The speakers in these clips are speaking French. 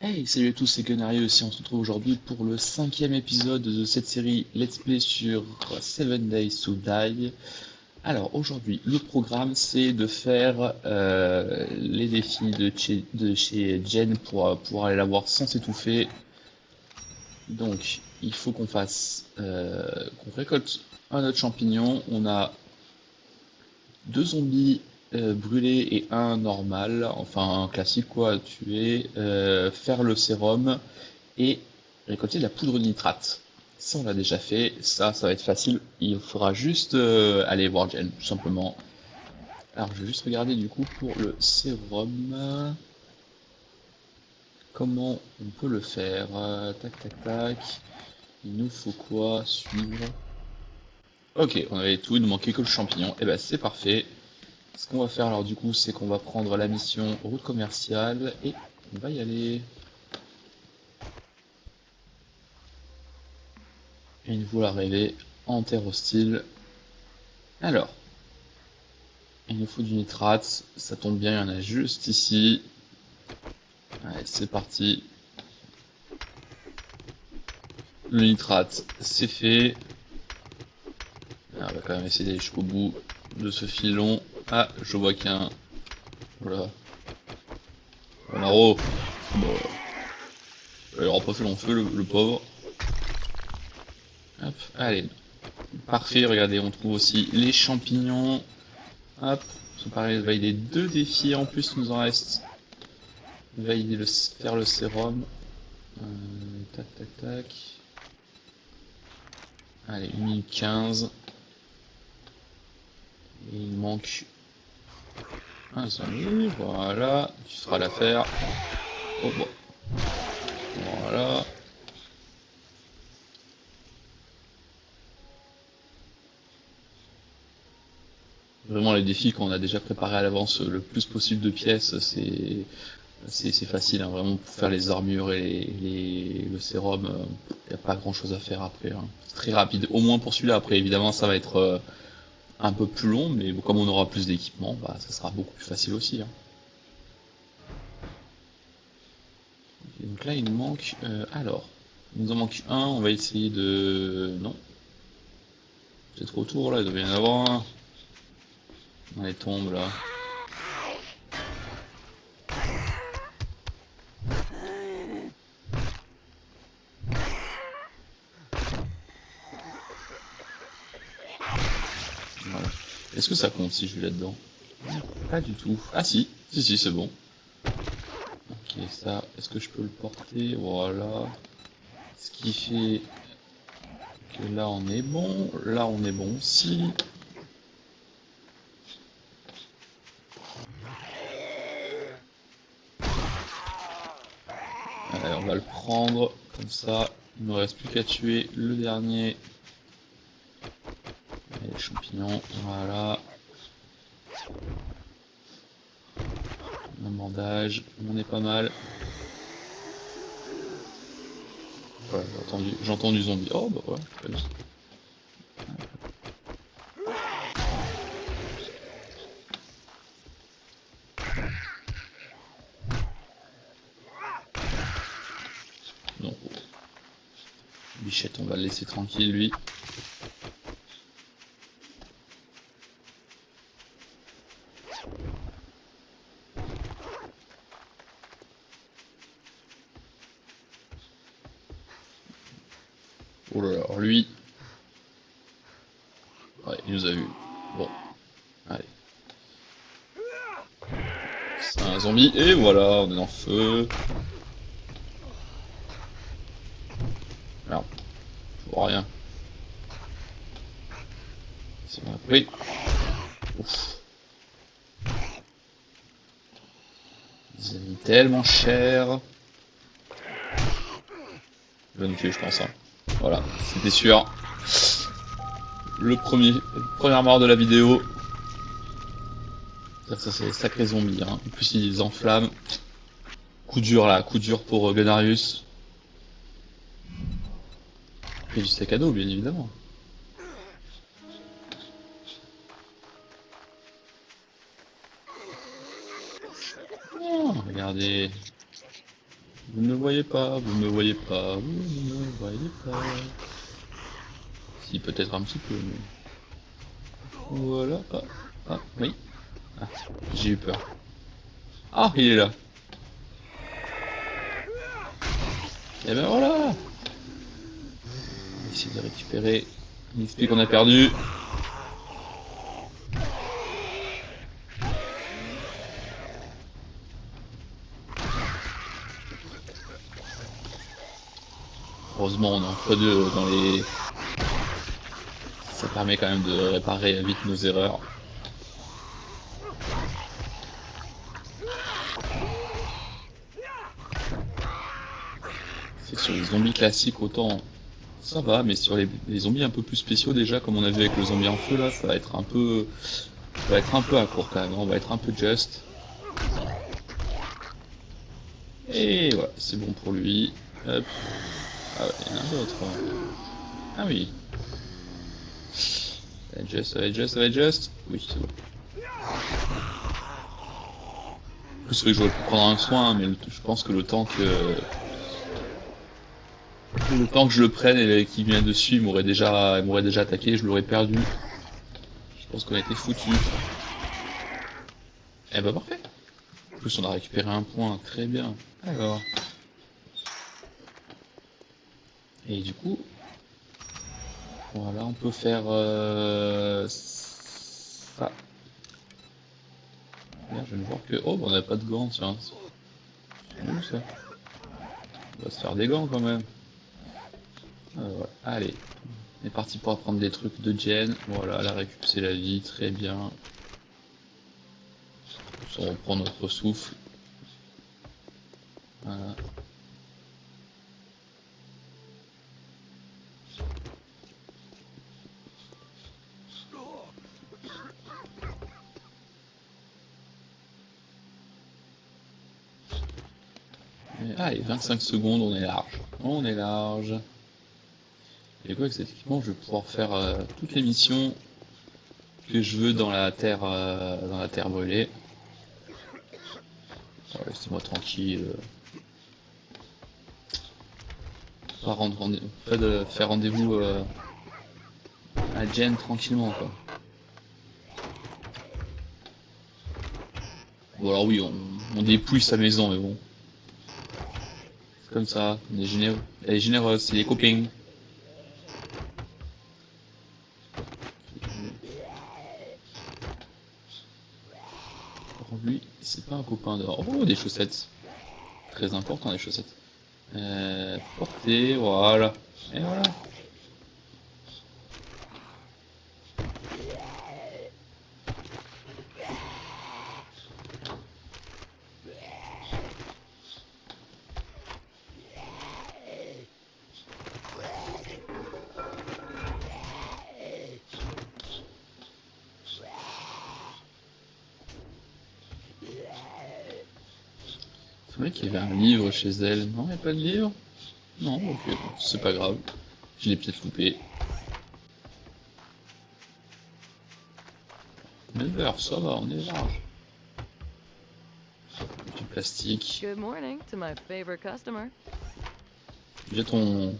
Hey, salut à tous, c'est Gunarius et on se retrouve aujourd'hui pour le cinquième épisode de cette série Let's Play sur Seven Days to Die. Alors aujourd'hui, le programme c'est de faire les défis de chez Jen pour pouvoir aller la voir sans s'étouffer. Donc il faut qu'on récolte un autre champignon. On a deux zombies brûlés et un normal, enfin un classique quoi à tuer, faire le sérum et récolter de la poudre de nitrate. Ça, on l'a déjà fait. Ça va être facile. Il faudra juste aller voir Jen, tout simplement. Alors, je vais juste regarder du coup pour le sérum. Comment on peut le faire. Tac, tac, tac. Il nous faut quoi? Suivre. Ok, on avait tout, il nous manquait que le champignon. Et ben, c'est parfait. Ce qu'on va faire alors du coup, c'est qu'on va prendre la mission route commerciale et on va y aller. Et une fois l'arrivée en terre hostile. Alors, il nous faut du nitrate, ça tombe bien, il y en a juste ici. Allez, c'est parti. Le nitrate, c'est fait. Ah, on va quand même essayer d'aller jusqu'au bout de ce filon. Ah, je vois qu'un... Voilà. Un arrow. Bon, il aura pas fait long feu, le pauvre. Hop, allez. Parfait, regardez, on trouve aussi les champignons. Hop, ça paraît valider deux défis en plus, il nous en reste. Faire le sérum. Tac, tac, tac. Allez, 1 minute 15. Il manque un zombie, voilà, tu feras l'affaire. Oh bon, voilà. Vraiment les défis qu'on a déjà préparés à l'avance le plus possible de pièces, c'est facile, hein, vraiment pour faire les armures et le sérum, il n'y a pas grand chose à faire après, hein. C'est très rapide, au moins pour celui-là. Après évidemment ça va être un peu plus long, mais bon, comme on aura plus d'équipement, bah, ça sera beaucoup plus facile aussi, hein. Et donc là il nous manque, alors, il nous en manque un, on va essayer de... Non, c'est trop autour là, il doit y en avoir un. Allez, tombe là. Voilà. Est-ce que ça compte si je vais là-dedans? Pas du tout. Ah si, si, c'est bon. Ok, ça, est-ce que je peux le porter? Voilà. Ce qui fait que là on est bon, là on est bon aussi. Allez, on va le prendre, comme ça, il ne reste plus qu'à tuer le dernier. Allez, les champignons, voilà. Un bandage, on est pas mal. Ouais, j'entends du zombie. Oh bah ouais, très bien. Donc, Bichette, on va le laisser tranquille lui. Oh là là, alors lui, ouais, il nous a vu. Bon, allez. C'est un zombie, et voilà, on est dans le feu. Alors, je vois rien. C'est bon, oui. Ouf. Ils ont mis tellement cher. Il va nous tuer, je pense, hein. Voilà, c'était sûr. Première mort de la vidéo. Ça c'est sacré zombie, hein. En plus, ils enflamment. Coup dur là, coup dur pour Gunarius. Et du sac à dos, bien évidemment. Oh, regardez. Vous ne me voyez pas, vous ne me voyez pas, vous ne me voyez pas. Si, peut-être un petit peu, mais... Voilà, oui. Ah, j'ai eu peur. Ah, il est là. Et ben voilà. On va essayer de récupérer l'XP qu'on a perdu. Heureusement, on est en x2 dans les... Ça permet quand même de réparer vite nos erreurs. C'est sur les zombies classiques, autant ça va, mais sur les zombies un peu plus spéciaux déjà, comme on a vu avec le zombie en feu là, ça va être un peu... Ça va être un peu à court quand même, on va être un peu just. Et voilà, c'est bon pour lui. Hop. Ah ouais, il y en a un autre. Ah oui. Ça va être just, ça va être just, ça va être just. Oui, c'est bon. En plus, oui, j'aurais pu prendre un soin, mais je pense que le temps que... Le temps que je le prenne et qu'il vient dessus, il m'aurait déjà attaqué, je l'aurais perdu. Je pense qu'on a été foutu. Eh bah parfait. En plus, on a récupéré un point, très bien. Alors. Et du coup, voilà, on peut faire ça. Merde, je viens de voir que... Oh, bah, on n'a pas de gants, tiens. C'est nul ça. On va se faire des gants quand même. Ouais. Allez, on est parti pour apprendre des trucs de Jen. Voilà, la récup c'est la vie, très bien. On reprend notre souffle. Voilà. Allez, 25 secondes, on est large. On est large. Et quoi, avec cet équipement, je vais pouvoir faire toutes les missions que je veux dans la terre brûlée. Ouais, laissez-moi tranquille. Pas rendre rendez-vous, faire rendez-vous à Jen tranquillement quoi. Bon alors oui, on dépouille sa maison mais bon. C'est comme ça, on est généreux. Elle est généreuse, c'est les copains. Alors lui, c'est pas un copain dehors. Oh, des chaussettes. Très important les chaussettes. Porter, voilà. Et voilà. C'est vrai qu'il y avait un livre chez elle. Non, il n'y a pas de livre? Non, ok, c'est pas grave. Je l'ai peut-être loupé. 9h, ça va, on est large. Du plastique. Good morning to my favorite customer. Déjà ton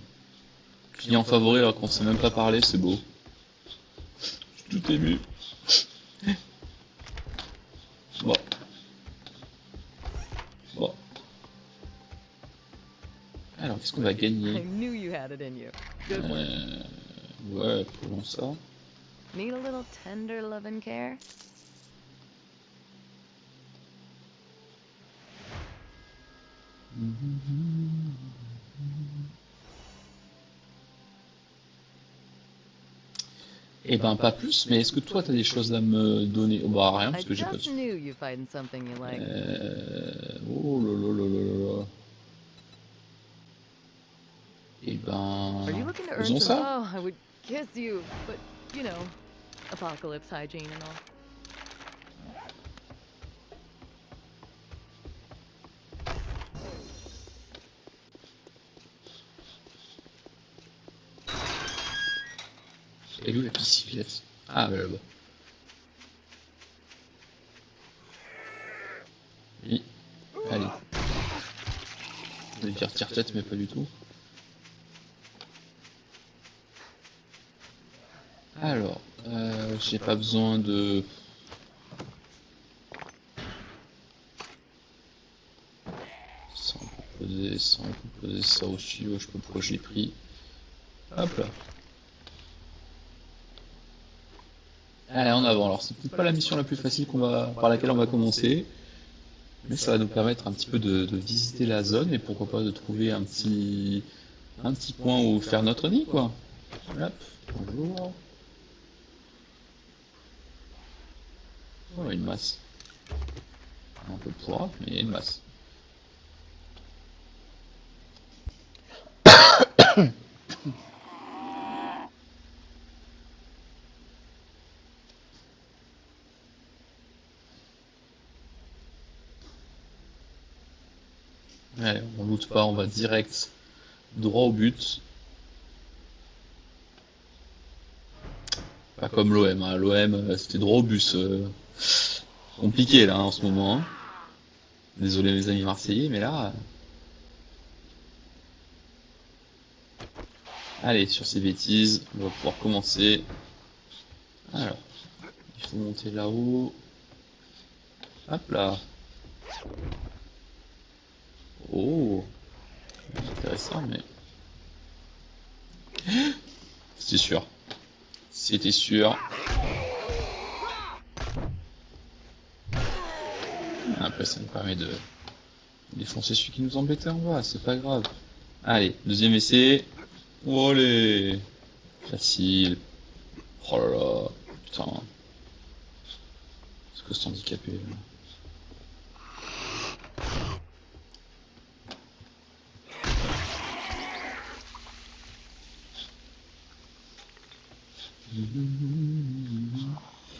client favori alors qu'on sait même pas parler, c'est beau. Je suis tout ému. Bon. Bon. Alors, qu'est-ce qu'on va I gagner? knew you had it in you. Good work. Ouais, prenons ça. Need a little tender love and care? Eh ben, pas plus, mais est-ce que toi, t'as des choses à me donner? Oh, bah, rien, I parce que j'ai pas de... just knew you'd find something you like. Oh là là là là là là. Eh Are you ben... looking to earn Faisons some? ça? Oh, I would kiss you, but you know, apocalypse hygiene and all. Et où la bicyclette? Ah, bah là-bas. Oui. Allez. Je vais dire tire-tête, mais pas du tout. Alors, j'ai pas besoin de... Ça, on peut poser ça, on peut poser ça aussi. Ouais, je sais pas pourquoi je l'ai pris. Hop là. Allez, en avant. Alors, c'est peut-être pas la mission la plus facile par laquelle on va commencer. Mais ça va nous permettre un petit peu de visiter la zone et pourquoi pas de trouver un petit point où faire notre nid, quoi. Hop, bonjour. Oh, une masse. Un peu de poids, mais une masse. Allez, on loot pas, on va direct droit au but. Pas comme l'OM, hein. L'OM c'était droit au bus. Compliqué là en ce moment. Hein. Désolé les amis marseillais, mais là... Allez, sur ces bêtises, on va pouvoir commencer. Alors, il faut monter là-haut. Hop là. Oh, intéressant, mais... C'était sûr. C'était sûr. Après, ça nous permet de défoncer celui qui nous embêtait en bas, c'est pas grave. Allez, deuxième essai. Olé. Facile. Oh là là. Putain. C'est que c'est handicapé. Là.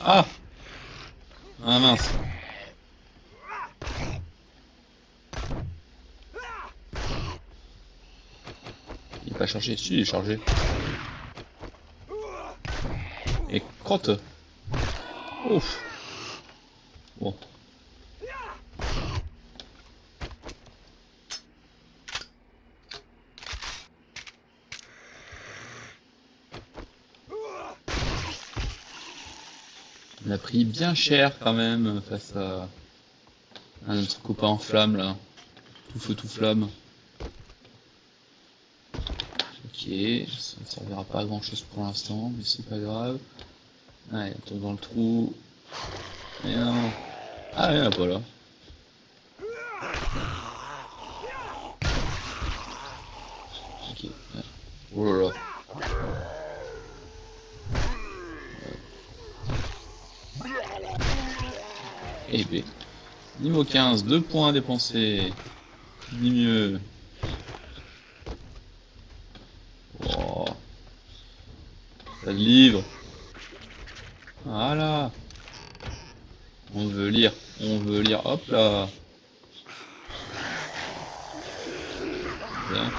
Ah! Ah mince. Il est pas chargé. Si, il est chargé. Et crotte. Ouf. Bon. On a pris bien cher quand même face à notre copain en flamme là. Tout feu, tout flamme. Ok, ça ne servira pas à grand chose pour l'instant, mais c'est pas grave. Allez, on tombe dans le trou. Et non. Ah, il n'y en a pas là. Ok. Oh là là. Et B. Niveau 15, 2 points dépensés. Ni mieux. Oh. Pas de livre. Voilà. On veut lire. On veut lire. Hop là. Bien.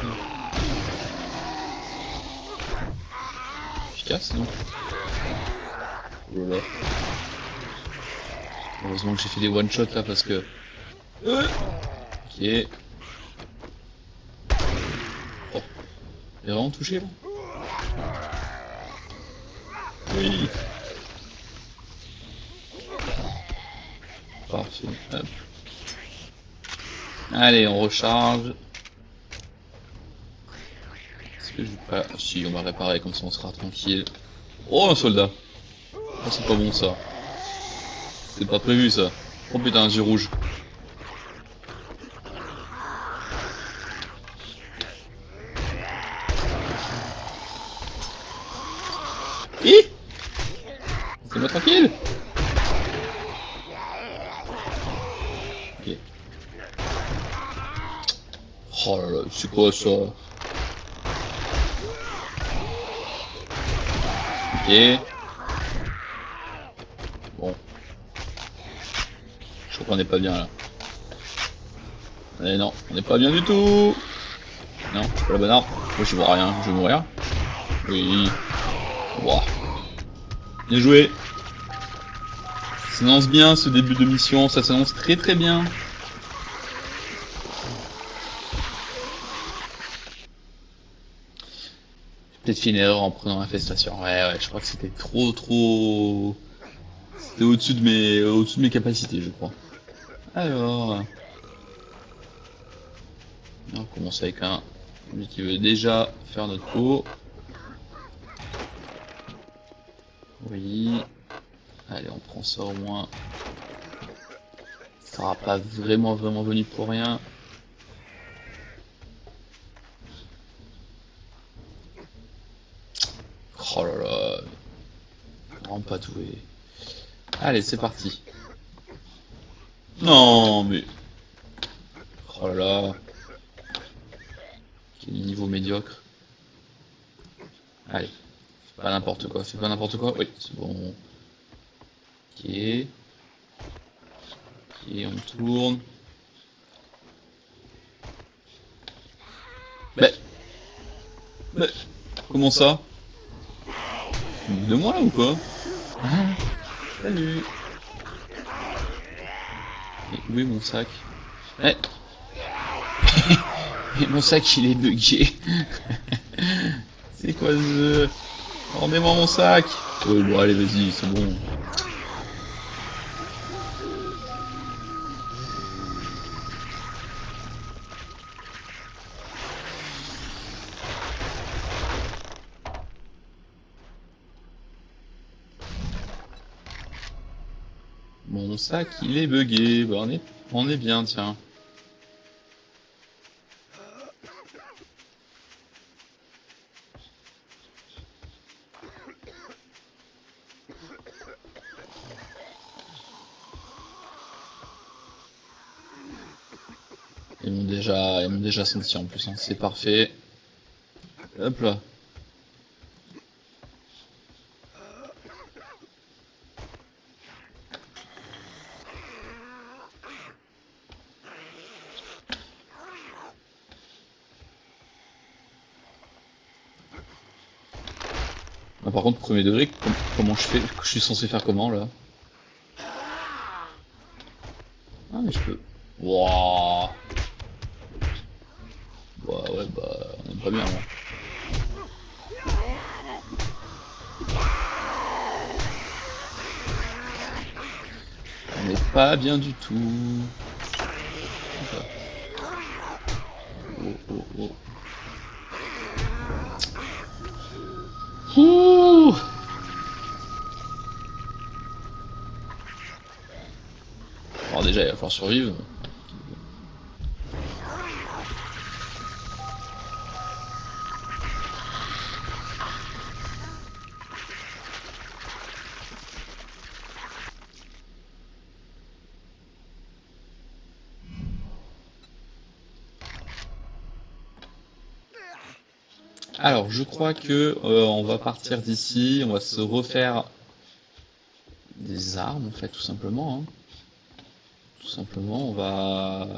Efficace, non? Oh là là. Heureusement que j'ai fait des one shot là parce que. Ok. Oh. Il est vraiment touché là? Oui. Parfait. Hop. Allez, on recharge. Est-ce que je vais pas... Si, on va réparer comme ça on sera tranquille. Oh, un soldat. Oh, c'est pas bon ça. C'est pas prévu ça. Oh putain, un yeux rouge. Hi! C'est-moi tranquille. Ok. Oh là là, c'est quoi ça? Ok. Bon. Je crois qu'on n'est pas bien là. Eh non, on n'est pas bien du tout. Non, c'est pas la bonne arme. Moi je vois rien, je vais mourir. Oui. Wow. Bien joué. Ça s'annonce bien ce début de mission, ça s'annonce très très bien. Peut-être fait une erreur en prenant l'infestation. Ouais, je crois que c'était trop... C'était au-dessus de mes capacités, je crois. Alors, on commence avec lui qui veut déjà faire notre peau. Oui. Allez, on prend ça au moins. Ça sera pas vraiment venu pour rien. Oh là là. Vraiment pas doué. Allez, c'est parti. Non, mais... Oh là là. Quel niveau médiocre. Allez. Fais pas n'importe quoi, fais pas n'importe quoi. Oui, c'est bon. Ok. Ok, on tourne. Mais... Comment ça? De moi là ou quoi? Ah, salut. Et où est mon sac? Eh. Et mon sac il est bugué. C'est quoi ce... Rendez-moi mon sac. Bon allez vas-y, c'est bon. Mon sac il est bugué. Bah, on est bien, tiens. Ils m'ont déjà senti en plus, hein. C'est parfait. Hop là. Ah, par contre, premier degré, comment je fais? Je suis censé faire comment là? Ah mais je peux. Wouah. Ouais, bah on est pas bien là. On n'est pas bien du tout. Oh. Ouh. Alors déjà il va falloir survivre. Alors je crois que on va partir d'ici, on va se refaire des armes en fait tout simplement, hein. Tout simplement on va...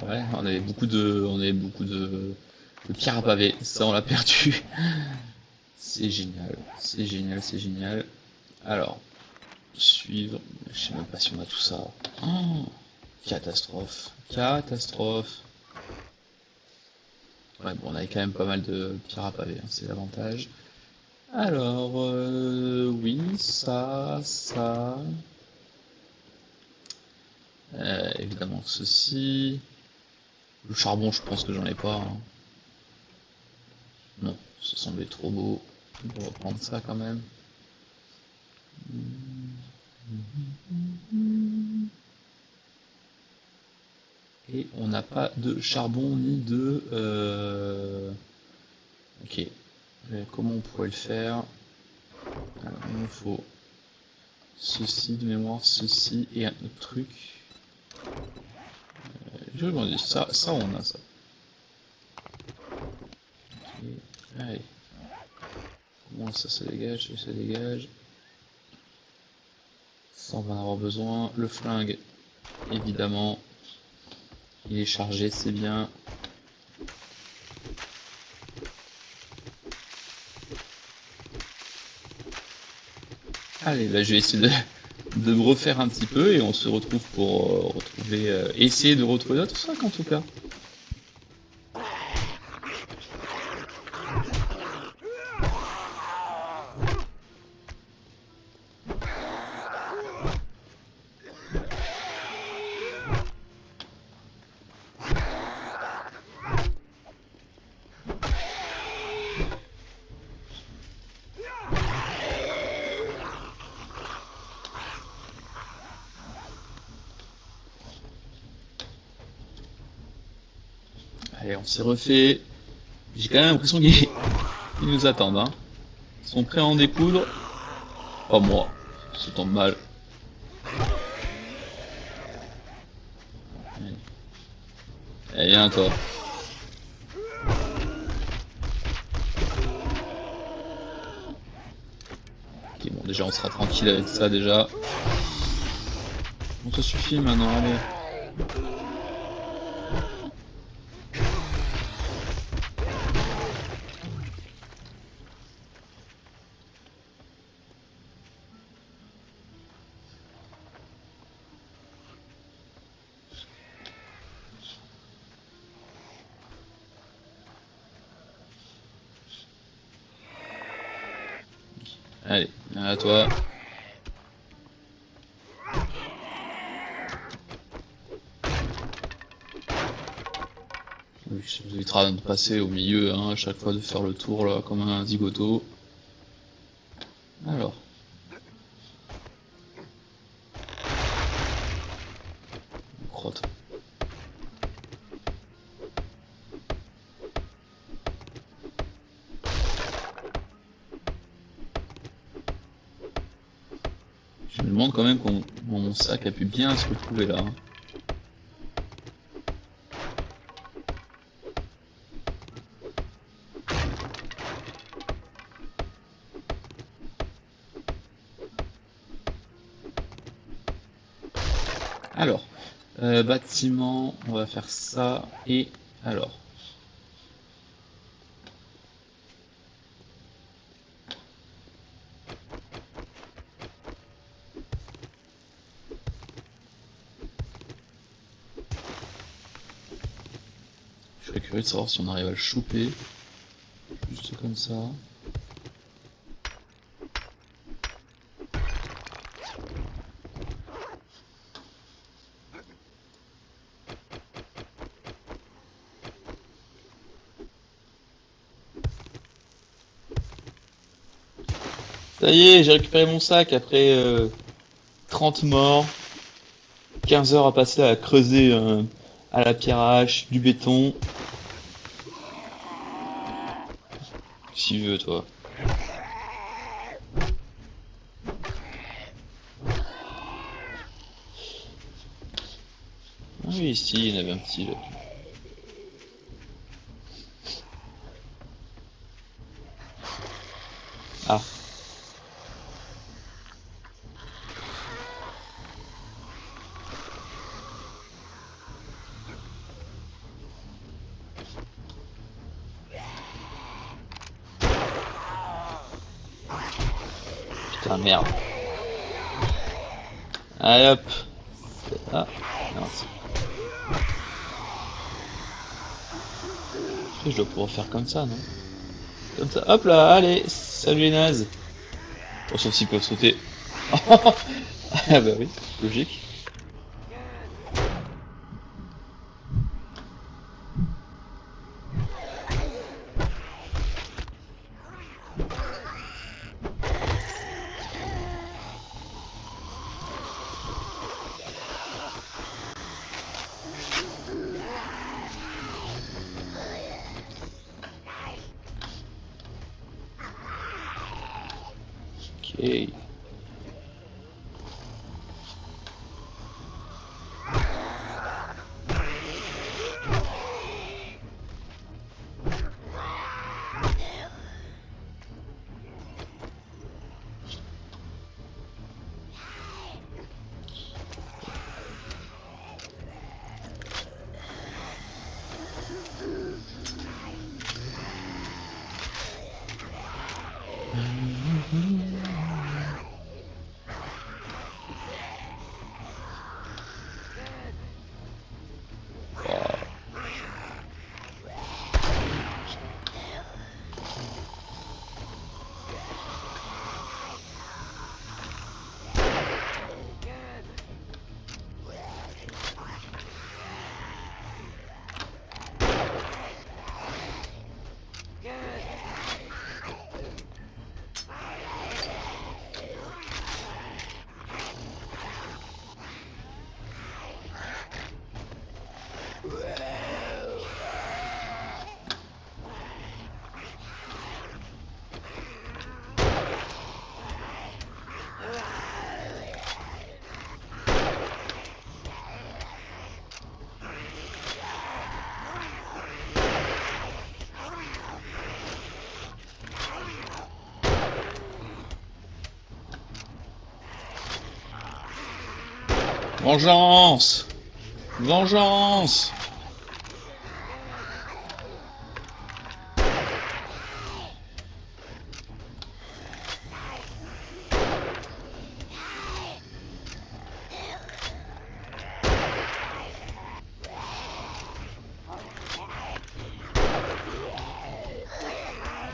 Ouais, on avait beaucoup de pierres à pavé, ça on l'a perdu. C'est génial, c'est génial, c'est génial. Alors, suivre, je sais même pas si on a tout ça. Oh, catastrophe, catastrophe. Ouais, bon, on avait quand même pas mal de pierres à pavé, hein, c'est l'avantage. Alors, oui, ça. Évidemment ceci. Le charbon, je pense que j'en ai pas, hein. Non, ça semblait trop beau. On va reprendre ça quand même. Et on n'a pas de charbon ni de... Ok. Comment on pourrait le faire? Alors, il nous faut ceci de mémoire, ceci et un autre truc. Je me dis, ça on a ça. Ok, allez. Comment ça dégage, ça dégage. Ça on va en avoir besoin. Le flingue, évidemment. Il est chargé, c'est bien. Allez, là je vais essayer de me refaire un petit peu et on se retrouve pour essayer de retrouver notre sac en tout cas. Allez, on s'est refait. J'ai quand même l'impression qu'ils ils nous attendent, hein. Ils sont prêts à en découdre. Pas moi, ça tombe mal. Allez, allez, viens toi. Ok, bon, déjà on sera tranquille avec ça déjà. Bon, ça suffit maintenant, allez. Allez, viens à toi. Oui, ça vous évitera de passer au milieu, hein, à chaque fois de faire le tour là, comme un zigoto. Alors. Crotte. Je me demande quand même comment mon sac a pu bien se retrouver là, hein. Alors, bâtiment, on va faire ça, et alors. Je serais curieux de savoir si on arrive à le choper, juste comme ça. Ça y est, j'ai récupéré mon sac après 30 morts, 15 heures à passer à creuser à la pierre à hache du béton. Si veux, toi. Ah oui, ici, il y en avait un petit là. Ah, putain, merde. Allez hop. Ah, mince. Je dois pouvoir faire comme ça, non? Comme ça. Hop là, allez, salut les nazes. Oh, sauf s'ils peuvent sauter. Ah bah oui, logique. Ok. Vengeance! Vengeance!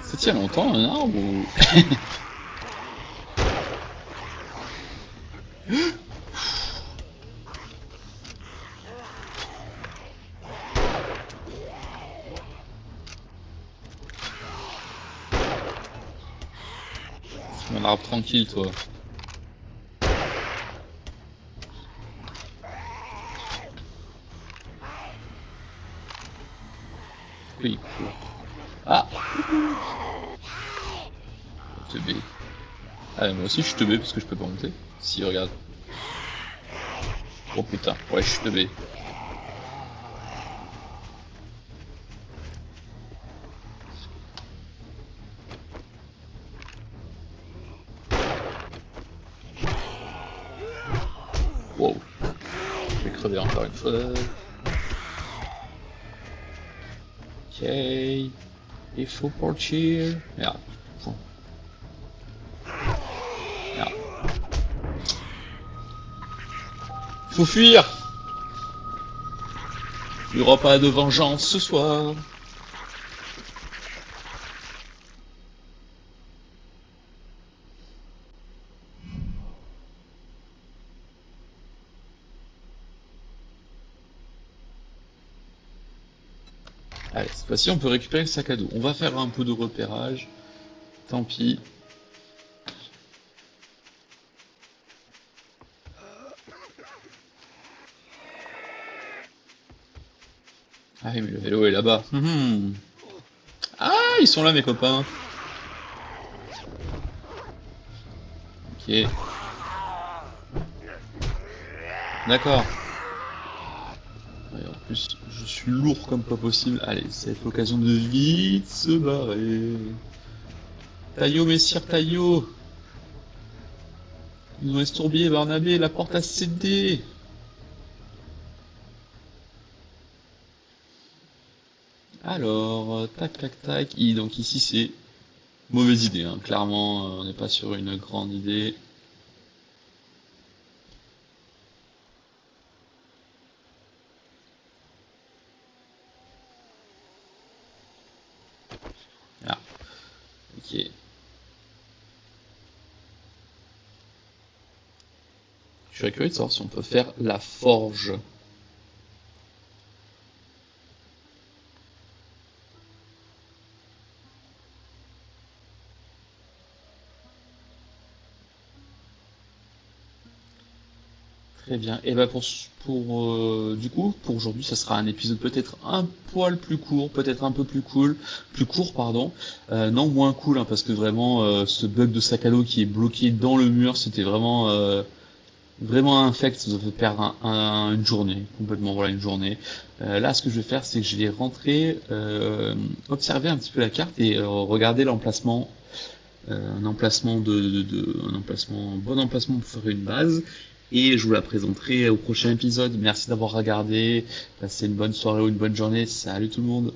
Ça tient longtemps un arbre ou... Un arbre tranquille, toi. Oui, cool. Ah! Teubé. Ah, moi aussi je suis teubé parce que je peux pas monter. Si, regarde. Oh putain, ouais, je suis teubé. Wow. Je vais crever encore une fois. Ok. Il faut partir. Merde. Merde. Faut fuir. Il n'y aura pas de vengeance ce soir. Allez, cette fois-ci on peut récupérer le sac à dos. On va faire un peu de repérage. Tant pis. Ah oui, mais le vélo est là-bas. Ah, ils sont là mes copains. Ok. D'accord. Ouais, en plus, je suis lourd comme pas possible. Allez, c'est l'occasion de vite se barrer. Taillot, messire Taillot. Ils ont estourbillé Barnabé, la porte a cédé. Alors, tac, tac, tac. Donc ici, c'est mauvaise idée, hein. Clairement, on n'est pas sur une grande idée. Ah, ok. Je serais curieux de savoir si on peut faire la forge. Très bien. Et bah du coup, pour aujourd'hui, ça sera un épisode peut-être un poil plus court, peut-être un peu plus court, pardon. Non, moins cool, hein, parce que vraiment, ce bug de sac à dos qui est bloqué dans le mur, c'était vraiment infect. Ça nous a fait perdre une journée, complètement, voilà, une journée. Là, ce que je vais faire, c'est que je vais rentrer, observer un petit peu la carte et regarder l'emplacement. Un bon emplacement pour faire une base. Et je vous la présenterai au prochain épisode. Merci d'avoir regardé. Passez une bonne soirée ou une bonne journée. Salut tout le monde.